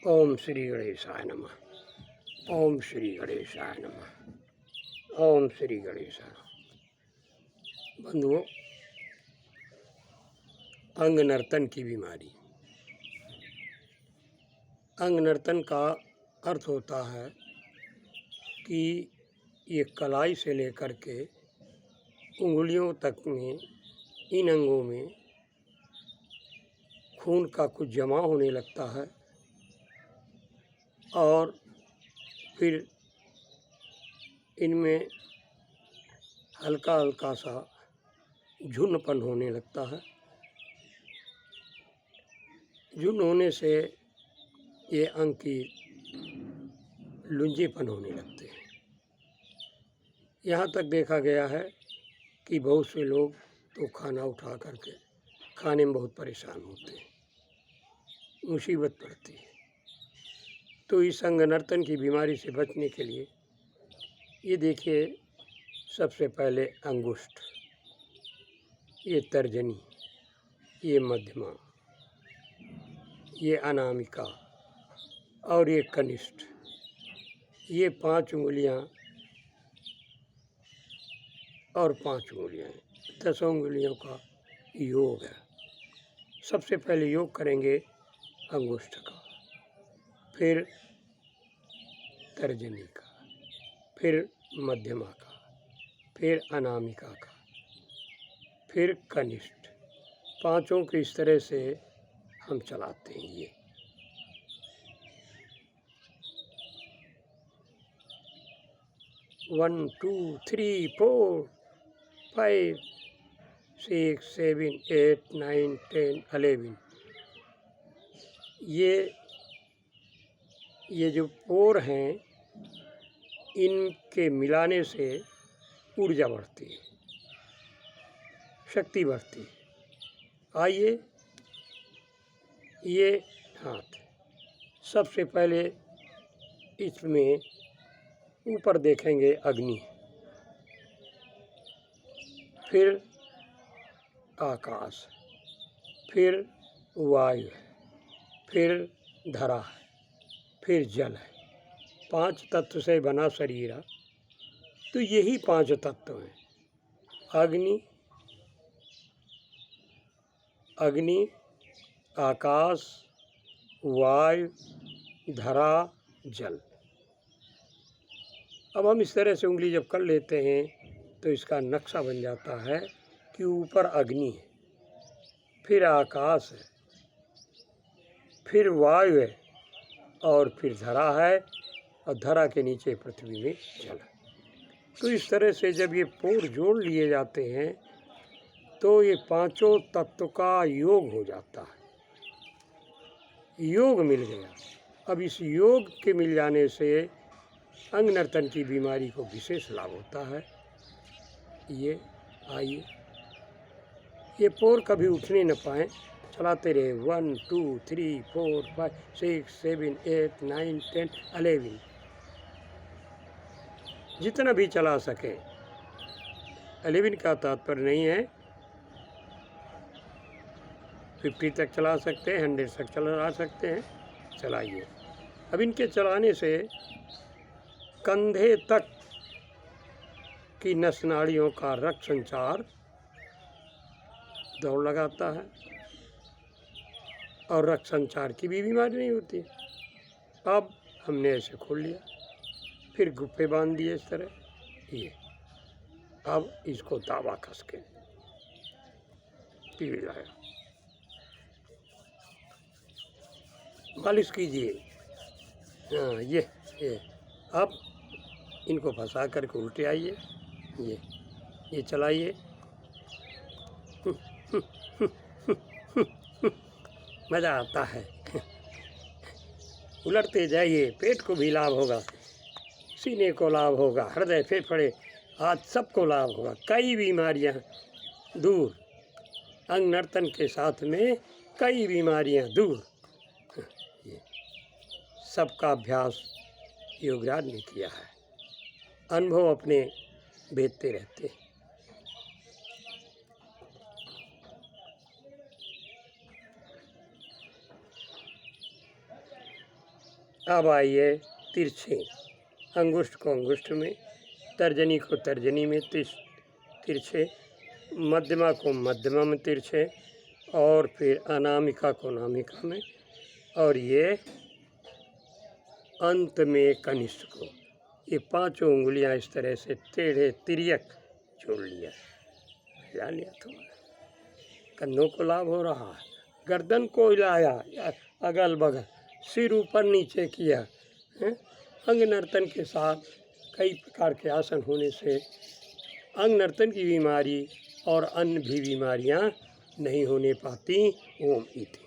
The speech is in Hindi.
ओम श्री गणेशाय नमः। ओम श्री गणेशाय नमः। ओम श्री गणेशाय नमः। बंधुओं, अंग नर्तन की बीमारी। अंग नर्तन का अर्थ होता है कि ये कलाई से लेकर के उंगलियों तक में इन अंगों में खून का कुछ जमा होने लगता है और फिर इनमें हल्का हल्का सा झुर्रपन होने लगता है। झुर्र होने से ये अंग की लुंजेपन होने लगते हैं। यहाँ तक देखा गया है कि बहुत से लोग तो खाना उठा करके खाने में बहुत परेशान होते हैं, मुसीबत पड़ती है। तो इस अंग नर्तन की बीमारी से बचने के लिए ये देखिए, सबसे पहले अंगुष्ठ, ये तर्जनी, ये मध्यमा, ये अनामिका और ये कनिष्ठ, ये 5 उंगलियां और 5 उंगलियां हैं। 10 उंगलियों का योग है। सबसे पहले योग करेंगे अंगुष्ठ का, फिर तर्जनी का, फिर मध्यमा का, फिर अनामिका का, फिर कनिष्ठ। 5 को इस तरह से हम चलाते हैं। ये 1 2 3 4 5 6 7 8 9 10 11। ये जो पोर हैं, इनके मिलाने से ऊर्जा बढ़ती है, शक्ति बढ़ती है। आइए, ये हाथ सबसे पहले इसमें ऊपर देखेंगे अग्नि, फिर आकाश, फिर वायु, फिर धरा, फिर जल है। 5 तत्व से बना शरीर है। तो यही 5 तत्व हैं: अग्नि, आकाश, वायु, धरा, जल। अब हम इस तरह से उंगली जब कर लेते हैं तो इसका नक्शा बन जाता है कि ऊपर अग्नि है, फिर आकाश है, फिर वायु है और फिर धरा है, और धरा के नीचे पृथ्वी में जल है। तो इस तरह से जब ये पोर जोड़ लिए जाते हैं तो ये 5 तत्व का योग हो जाता है। योग मिल गया। अब इस योग के मिल जाने से अंग नर्तन की बीमारी को विशेष लाभ होता है। ये आइए, ये पोर कभी उठने न पाए, चलाते रहे। 1 2 3 4 5 6 7 8 9 10 11, जितना भी चला सके। 11 का तात्पर्य नहीं है 50 तक चला सकते हैं, 100 तक चला सकते हैं, चलाइए। अब इनके चलाने से कंधे तक की नस नाड़ियों का रक्त संचार दौड़ लगाता है और रक्त संचार की भी बीमारी नहीं होती। अब हमने ऐसे खोल लिया, फिर गुप्पे बांध दिए इस तरह। ये अब इसको दावा कस के पी जाए, मालिश कीजिए। हाँ, ये अब इनको फंसा करके उल्टे आइए, ये चलाइए। मज़ा आता है। उलटते जाइए, पेट को भी लाभ होगा, सीने को लाभ होगा, हृदय, फेफड़े, हाथ सबको लाभ होगा। कई बीमारियां दूर, अंग नर्तन के साथ में कई बीमारियां दूर। ये सबका अभ्यास योगराज ने किया है, अनुभव अपने भेजते रहते हैं। अब आइए तिरछे, अंगुष्ठ को अंगुष्ठ में, तर्जनी को तर्जनी में तिरछे, मध्यमा को मध्यमा में तिरछे, और फिर अनामिका को अनामिका में, और ये अंत में कनिष्ठ को। ये पांचों उंगलियां इस तरह से टेढ़े तिर्यक जोड़ लिया, हिला लिया थोड़ा। कंधों को लाभ हो रहा है, गर्दन को हिलाया या अगल बगल, सिर ऊपर नीचे किया है। अंग नर्तन के साथ कई प्रकार के आसन होने से अंग नर्तन की बीमारी और अन्य भी बीमारियां नहीं होने पाती। ओम इति।